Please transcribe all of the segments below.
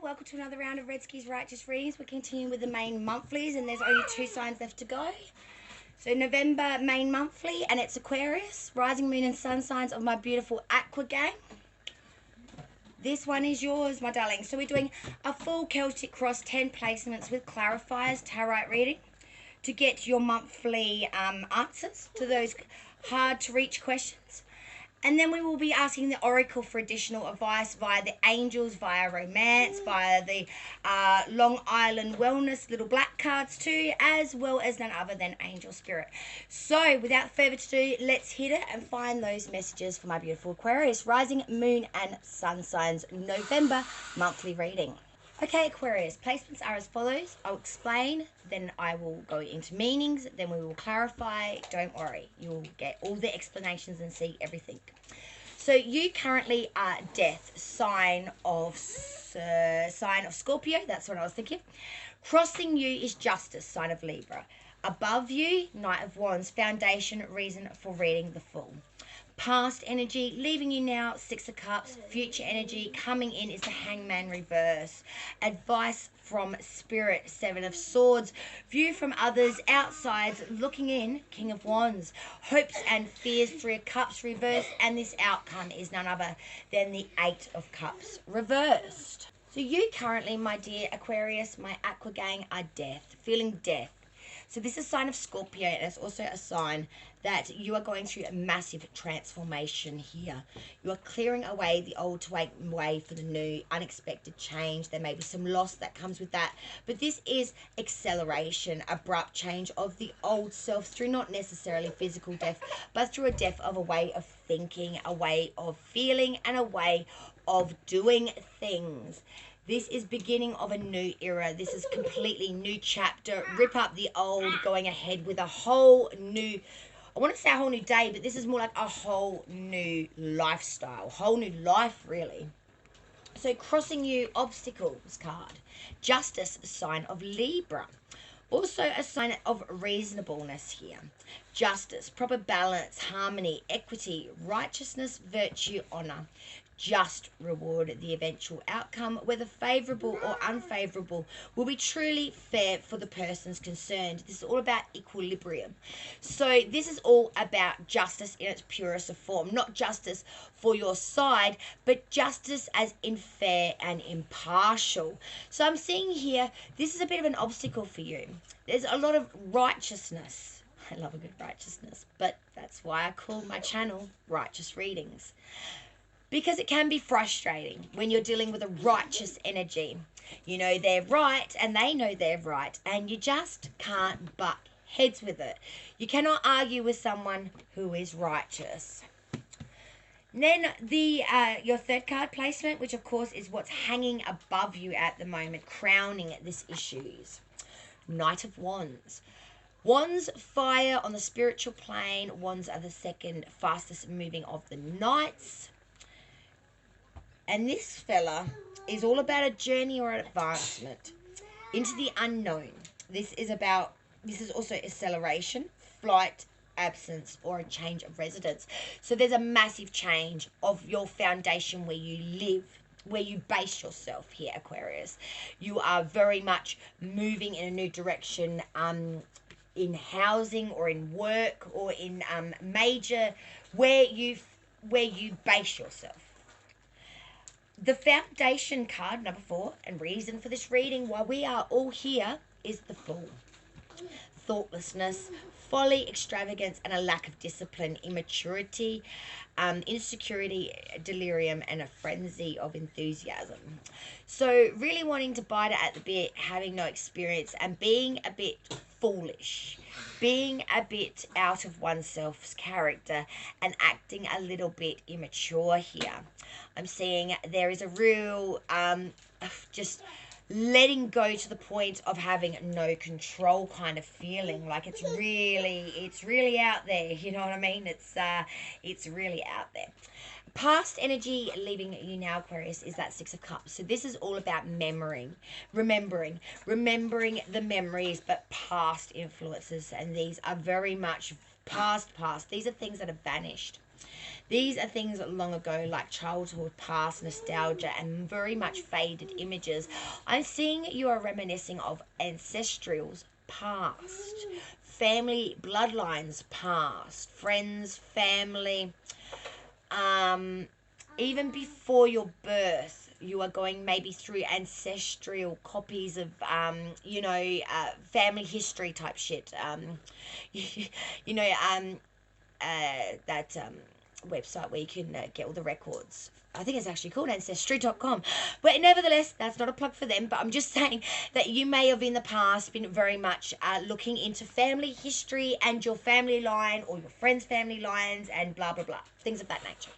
welcome to another round of Red Skis Righteous Readings. We're continuing with the main monthlies, and there's only 2 signs left to go. So November main monthly, and it's Aquarius, rising moon and sun signs of my beautiful Aqua gang. This one is yours, my darling. So we're doing a full Celtic Cross 10 placements with clarifiers tarot reading to get your monthly answers to those hard to reach questions. And then we will be asking the Oracle for additional advice via the angels, via romance, via the Long Island Wellness little black cards too, as well as none other than Angel Spirit. So without further ado, let's hit it and find those messages for my beautiful Aquarius, rising moon and sun signs November monthly reading. Okay, Aquarius, placements are as follows. I'll explain, then I will go into meanings, then we will clarify. Don't worry, you'll get all the explanations and see everything. So you currently are Death, sign of Scorpio. That's what I was thinking. Crossing you is Justice, sign of Libra. Above you, Knight of Wands, foundation, reason for reading the full. Past energy, leaving you now, 6 of Cups. Future energy, coming in is the Hangman reverse. Advice from Spirit, 7 of Swords. View from others, outsides, looking in, King of Wands. Hopes and fears, 3 of Cups reversed. And this outcome is none other than the 8 of Cups reversed. So you currently, my dear Aquarius, my Aqua gang, are Death, feeling death. So this is a sign of Scorpio, and it's also a sign that you are going through a massive transformation here. You are clearing away the old to make way for the new, unexpected change. There may be some loss that comes with that, but this is acceleration, abrupt change of the old self through not necessarily physical death, but through a death of a way of thinking, a way of feeling, and a way of doing things. This is beginning of a new era. This is completely new chapter. Rip up the old, going ahead with a whole new, I want to say a whole new day, but this is more like a whole new lifestyle, whole new life, really. So crossing you, obstacles card. Justice, a sign of Libra. Also a sign of reasonableness here. Justice, proper balance, harmony, equity, righteousness, virtue, honour. Just reward, the eventual outcome, whether favourable or unfavourable, will be truly fair for the persons concerned. This is all about equilibrium. So this is all about justice in its purest form. Not justice for your side, but justice as in fair and impartial. So I'm seeing here, this is a bit of an obstacle for you. There's a lot of righteousness. I love a good righteousness, but that's why I call my channel Righteous Readings. Because it can be frustrating when you're dealing with a righteous energy. You know they're right and they know they're right, and you just can't butt heads with it. You cannot argue with someone who is righteous. Then your third card placement, which of course is what's hanging above you at the moment, crowning this issues. Knight of Wands. Wands, fire on the spiritual plane. Wands are the second fastest moving of the knights. And this fella is all about a journey or an advancement into the unknown. This is also acceleration, flight, absence, or a change of residence. So there's a massive change of your foundation where you live, where you base yourself here, Aquarius. You are very much moving in a new direction in housing or in work or in major where you base yourself. The foundation card, number 4, and reason for this reading, why we are all here, is the Fool. Thoughtlessness, folly, extravagance, and a lack of discipline, immaturity, insecurity, delirium, and a frenzy of enthusiasm. So really wanting to bite it at the bit, having no experience, and being a bit foolish, being a bit out of oneself's character, and acting a little bit immature here. I'm seeing there is a real just letting go to the point of having no control kind of feeling, like it's really out there, you know what I mean? It's really out there. Past energy leaving you now, Aquarius, is that 6 of Cups. So this is all about remembering the memories, but past influences, and these are very much past. These are things that have vanished. These are things long ago, like childhood, past, nostalgia, and very much faded images. I'm seeing you are reminiscing of ancestrals past, family bloodlines past, friends, family, um, even before your birth. You are going maybe through ancestral copies of, family history type shit. You know, that website where you can get all the records. I think it's actually called Ancestry.com. But nevertheless, that's not a plug for them. But I'm just saying that you may have in the past been very much looking into family history and your family line or your friends' family lines and blah, blah, blah. Things of that nature.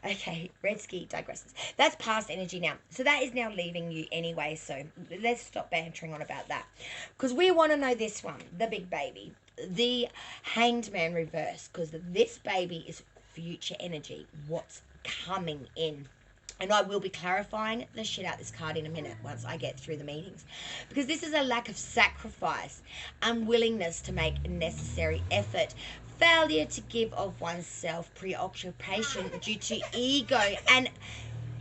Okay, Red Ski digresses. That's past energy now. So that is now leaving you anyway. So let's stop bantering on about that. Because we want to know this one, the big baby. The Hanged Man reverse. Because this baby is future energy. What's coming in? And I will be clarifying the shit out this card in a minute once I get through the meetings. Because this is a lack of sacrifice, unwillingness to make necessary effort, failure to give of oneself, preoccupation due to ego, and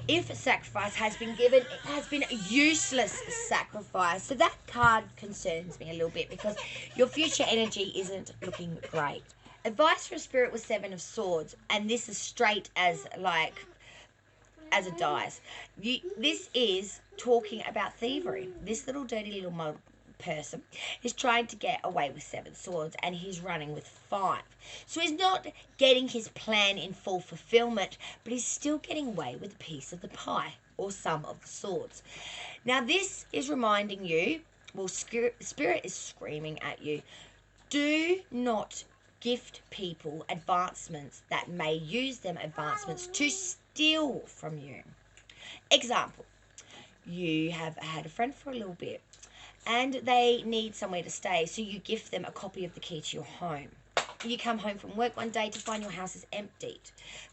if sacrifice has been given, it has been a useless sacrifice. So that card concerns me a little bit because your future energy isn't looking great. Advice from Spirit was Seven of Swords, and this is straight as a dice. This is talking about thievery. This little dirty little person is trying to get away with 7 swords and he's running with 5. So he's not getting his plan in full fulfillment, but he's still getting away with a piece of the pie or some of the swords. Now this is reminding you, well, Spirit is screaming at you, do not gift people advancements that may use them advancements to steal from you. Example, you have had a friend for a little bit and they need somewhere to stay, so you gift them a copy of the key to your home. You come home from work one day to find your house is emptied.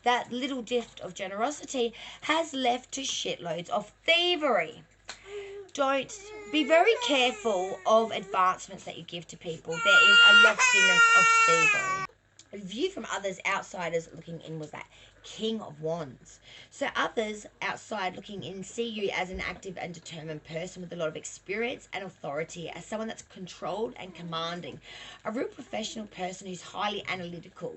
That little gift of generosity has left to shitloads of thievery. Don't be very careful of advancements that you give to people. There is a loftiness of thievery. A view from others, outsiders looking in, was that King of Wands. So others outside looking in see you as an active and determined person with a lot of experience and authority, as someone that's controlled and commanding, a real professional person who's highly analytical.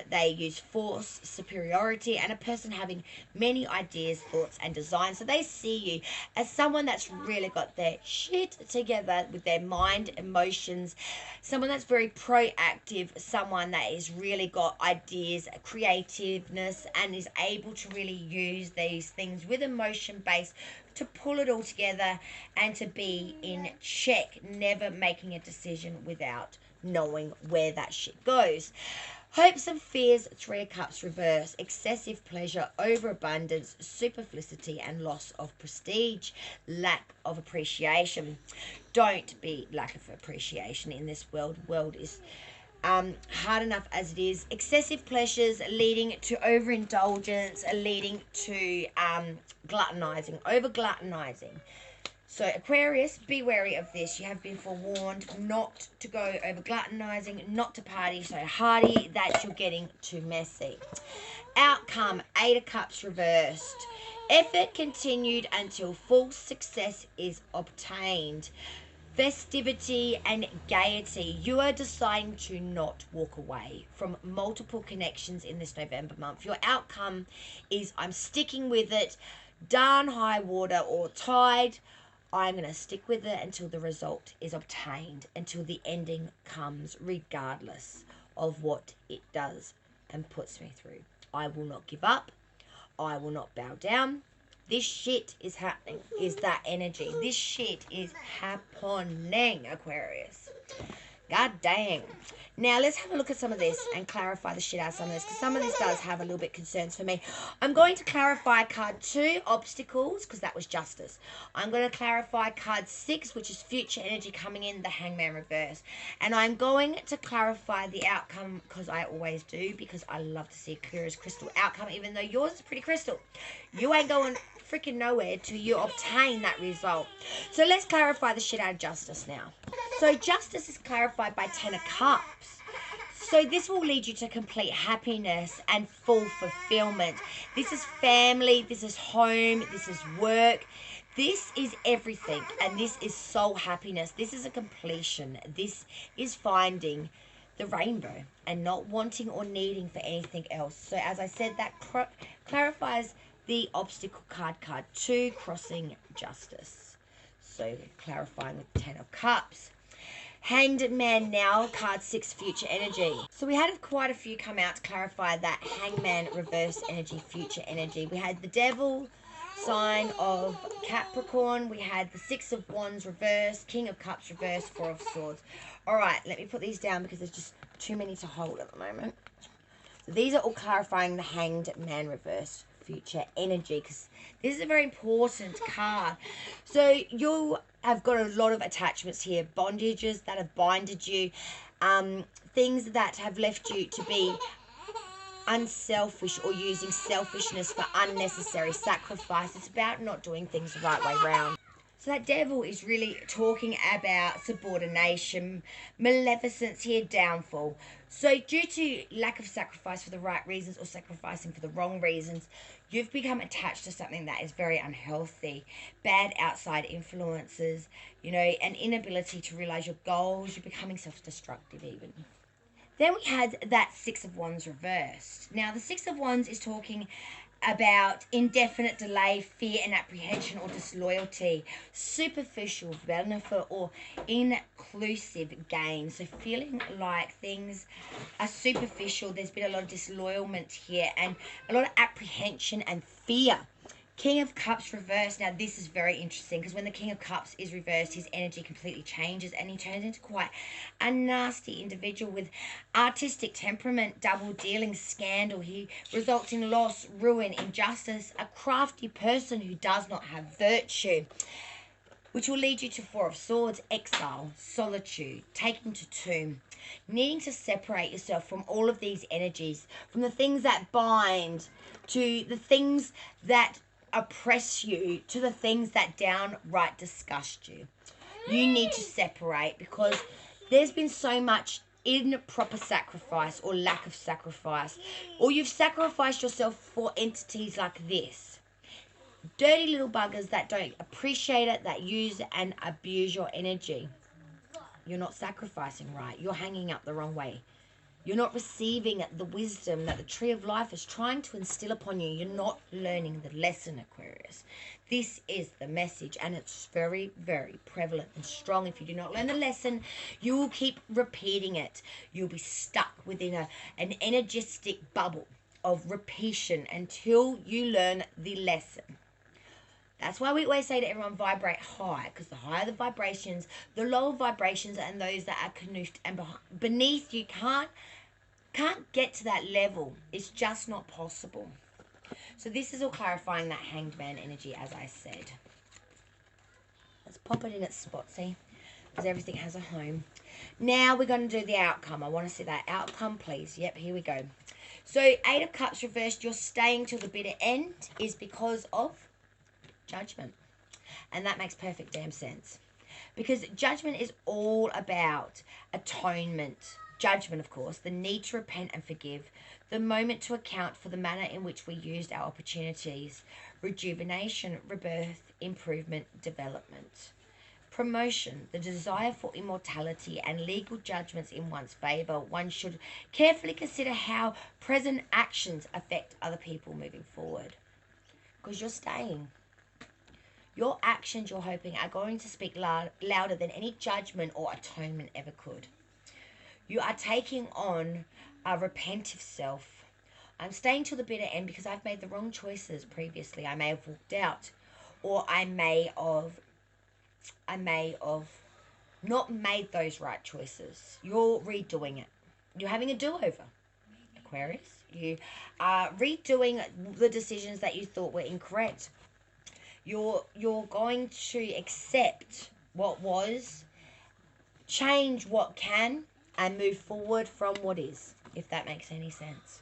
They use force, superiority, and a person having many ideas, thoughts, and designs. So they see you as someone that's really got their shit together with their mind, emotions, someone that's very proactive, someone that has really got ideas, creativeness, and is able to really use these things with emotion base to pull it all together and to be in check, never making a decision without knowing where that shit goes. Hopes and fears, 3 of Cups reverse, excessive pleasure, overabundance, superfluity, and loss of prestige, lack of appreciation. Don't be lack of appreciation in this world. World is hard enough as it is. Excessive pleasures leading to overindulgence, leading to gluttonizing, over-gluttonizing. So Aquarius, be wary of this. You have been forewarned not to go over gluttonizing, not to party so hardy that you're getting too messy. Outcome, 8 of Cups reversed. Effort continued until full success is obtained. Festivity and gaiety. You are deciding to not walk away from multiple connections in this November month. Your outcome is I'm sticking with it, darn high water or tide. I'm going to stick with it until the result is obtained, until the ending comes, regardless of what it does and puts me through. I will not give up. I will not bow down. This shit is happening, is that energy. This shit is happening, Aquarius. God dang. Now, let's have a look at some of this and clarify the shit out of some of this, because some of this does have a little bit concerns for me. I'm going to clarify card 2, obstacles, because that was justice. I'm going to clarify card 6, which is future energy coming in, the Hangman reverse. And I'm going to clarify the outcome, because I always do, because I love to see a clear as crystal outcome, even though yours is pretty crystal. You ain't going freaking nowhere till you obtain that result. So let's clarify the shit out of justice now. So justice is clarified by 10 of Cups. So this will lead you to complete happiness and full fulfillment. This is family, this is home, this is work. This is everything, and this is soul happiness. This is a completion. This is finding the rainbow and not wanting or needing for anything else. So as I said, that clarifies the obstacle card 2, crossing justice. So clarifying with 10 of Cups. Hanged Man now, card 6, future energy. So we had quite a few come out to clarify that Hangman reverse energy, future energy. We had the Devil, sign of Capricorn. We had the 6 of Wands reverse, King of Cups reverse, 4 of Swords. All right, let me put these down because there's just too many to hold at the moment. So these are all clarifying the Hanged Man reverse, future energy, because this is a very important card. So you have got a lot of attachments here, bondages that have binded you, things that have left you to be unselfish or using selfishness for unnecessary sacrifice. It's about not doing things the right way round. So that Devil is really talking about subordination, maleficence here, downfall. So due to lack of sacrifice for the right reasons or sacrificing for the wrong reasons, you've become attached to something that is very unhealthy. Bad outside influences, an inability to realize your goals. You're becoming self-destructive even. Then we had that 6 of Wands reversed. Now, the 6 of Wands is talking about indefinite delay, fear and apprehension or disloyalty, superficial benefit or inclusive gain. So feeling like things are superficial, there's been a lot of disloyalment here and a lot of apprehension and fear. King of Cups reversed. Now this is very interesting because when the King of Cups is reversed, his energy completely changes and he turns into quite a nasty individual with artistic temperament, double dealing, scandal. He results in loss, ruin, injustice, a crafty person who does not have virtue, which will lead you to 4 of Swords, exile, solitude, taking to tomb, needing to separate yourself from all of these energies, from the things that bind to the things that oppress you to the things that downright disgust you. You need to separate because there's been so much improper sacrifice or lack of sacrifice, or you've sacrificed yourself for entities like this. Dirty little buggers that don't appreciate it, that use and abuse your energy. You're not sacrificing right. You're hanging up the wrong way. You're not receiving the wisdom that the Tree of Life is trying to instill upon you. You're not learning the lesson, Aquarius. This is the message, and it's very, very prevalent and strong. If you do not learn the lesson, you will keep repeating it. You'll be stuck within an energetic bubble of repetition until you learn the lesson. That's why we always say to everyone, vibrate high, because the higher the vibrations, the lower vibrations and those that are canoofed and beneath you can't get to that level. It's just not possible. So this is all clarifying that Hanged Man energy, as I said. Let's pop it in its spot, see? Because everything has a home. Now we're going to do the outcome. I want to see that outcome, please. Yep, here we go. So 8 of Cups reversed, you're staying till the bitter end is because of judgment. And that makes perfect damn sense. Because judgment is all about atonement. Judgment, of course, the need to repent and forgive, the moment to account for the manner in which we used our opportunities, rejuvenation, rebirth, improvement, development. Promotion, the desire for immortality and legal judgments in one's favour. One should carefully consider how present actions affect other people moving forward. Because you're staying. Your actions, you're hoping, are going to speak louder than any judgment or atonement ever could. You are taking on a repentive self. I'm staying till the bitter end because I've made the wrong choices previously. I may have walked out, or I may have not made those right choices. You're redoing it. You're having a do-over, Aquarius. You are redoing the decisions that you thought were incorrect. You're going to accept what was, change what can, and move forward from what is, if that makes any sense.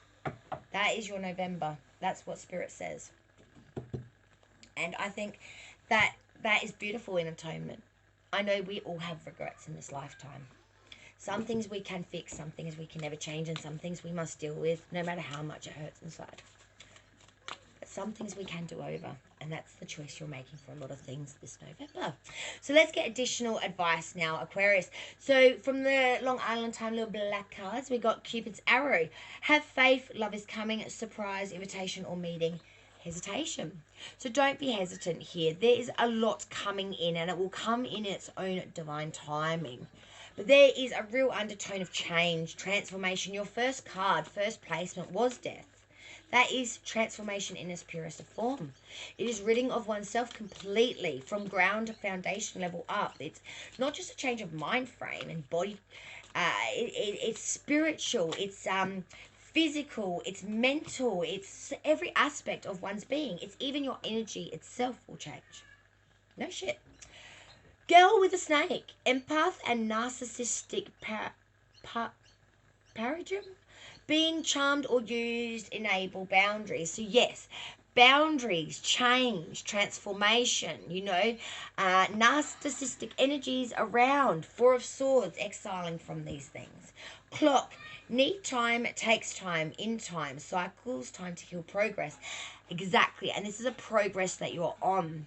That is your November. That's what Spirit says. And I think that is beautiful in atonement. I know we all have regrets in this lifetime. Some things we can fix, some things we can never change, and some things we must deal with no matter how much it hurts inside. But some things we can do over, and that's the choice you're making for a lot of things this November. So let's get additional advice now, Aquarius. So from the Long Island Time little black cards, we got Cupid's arrow. Have faith, love is coming, surprise, invitation, or meeting. Hesitation. So don't be hesitant here. There is a lot coming in, and it will come in its own divine timing. But there is a real undertone of change, transformation. Your first card, first placement, was death. That is transformation in its purest form. It is ridding of oneself completely from ground to foundation level up. It's not just a change of mind frame and body. It's spiritual. It's physical. It's mental. It's every aspect of one's being. It's even your energy itself will change. No shit. Girl with a snake, empath and narcissistic paradigm. Being charmed or used enable boundaries. So yes, boundaries, change, transformation, narcissistic energies around. Four of Swords, exiling from these things. Clock, need time, takes time, in time, cycles, time to heal, progress. Exactly, and this is a progress that you're on.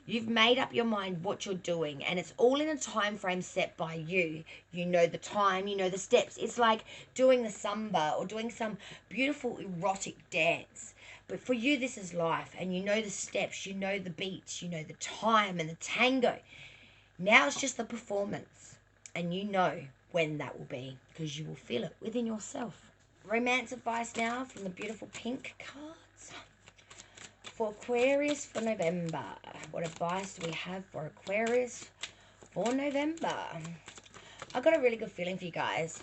You've made up your mind what you're doing, and it's all in a time frame set by you. You know the time, you know the steps. It's like doing the samba or doing some beautiful erotic dance. But for you, this is life, and you know the steps, you know the beats, you know the time and the tango. Now it's just the performance, and you know when that will be because you will feel it within yourself. Romance advice now from the beautiful pink cards. For Aquarius for November. What advice do we have for Aquarius for November? I've got a really good feeling for you guys.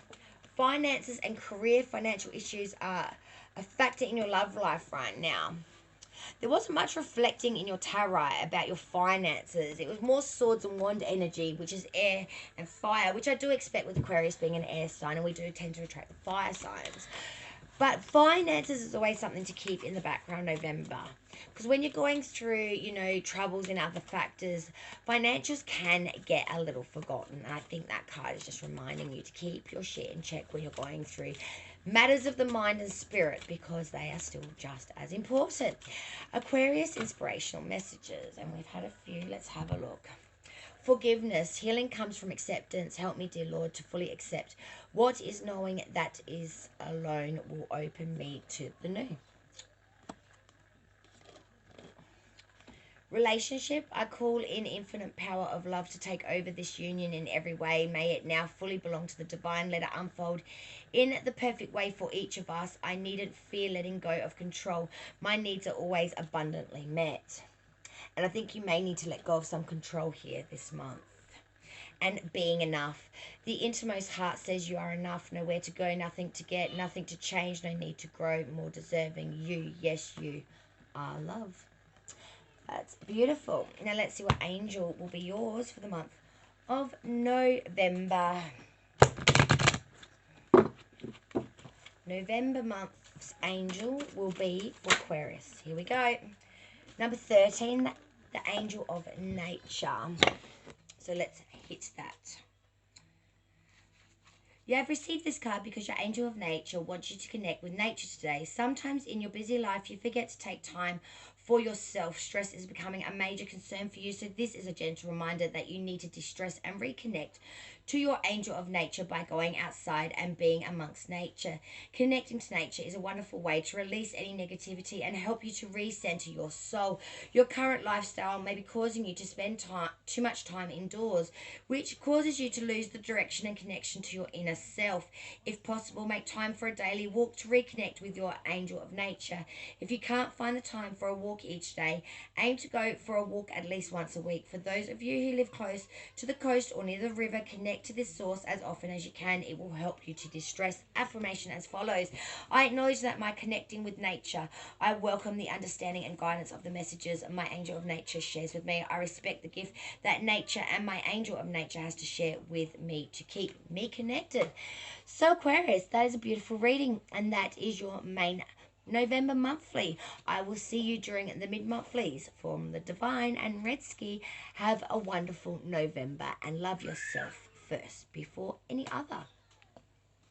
Finances and career financial issues are a factor in your love life right now. There wasn't much reflecting in your tarot about your finances. It was more swords and wand energy, which is air and fire, which I do expect with Aquarius being an air sign, and we do tend to attract the fire signs. But finances is always something to keep in the background November. Because when you're going through, troubles in other factors, financials can get a little forgotten. And I think that card is just reminding you to keep your shit in check when you're going through matters of the mind and spirit, because they are still just as important. Aquarius inspirational messages, and we've had a few. Let's have a look. Forgiveness. Healing comes from acceptance. Help me, dear Lord, to fully accept what is, knowing that is alone will open me to the new. Relationship. I call in infinite power of love to take over this union in every way. May it now fully belong to the divine. Let it unfold in the perfect way for each of us. I needn't fear letting go of control. My needs are always abundantly met. And I think you may need to let go of some control here this month. And being enough. The innermost heart says you are enough. Nowhere to go, nothing to get, nothing to change, no need to grow, more deserving. You, yes, you are love. That's beautiful. Now let's see what angel will be yours for the month of November. November month's angel will be for Aquarius. Here we go. Number 13, the angel of nature. So let's hit that. You have received this card because your angel of nature wants you to connect with nature today. Sometimes in your busy life, you forget to take time for yourself. Stress is becoming a major concern for you, so this is a gentle reminder that you need to de-stress and reconnect to your angel of nature by going outside and being amongst nature. Connecting to nature is a wonderful way to release any negativity and help you to recenter your soul. Your current lifestyle may be causing you to spend too much time indoors, which causes you to lose the direction and connection to your inner self. If possible, make time for a daily walk to reconnect with your angel of nature. If you can't find the time for a walk each day, aim to go for a walk at least once a week. For those of you who live close to the coast or near the river, connect to this source as often as you can. It will help you to distress. Affirmation as follows. I acknowledge that by connecting with nature, I welcome the understanding and guidance of the messages my angel of nature shares with me. I respect the gift that nature and my angel of nature has to share with me to keep me connected. So Aquarius, that is a beautiful reading, and that is your main November monthly. I will see you during the mid-monthlies from the Divine and Redsky. Have a wonderful November and love yourself. first before any other.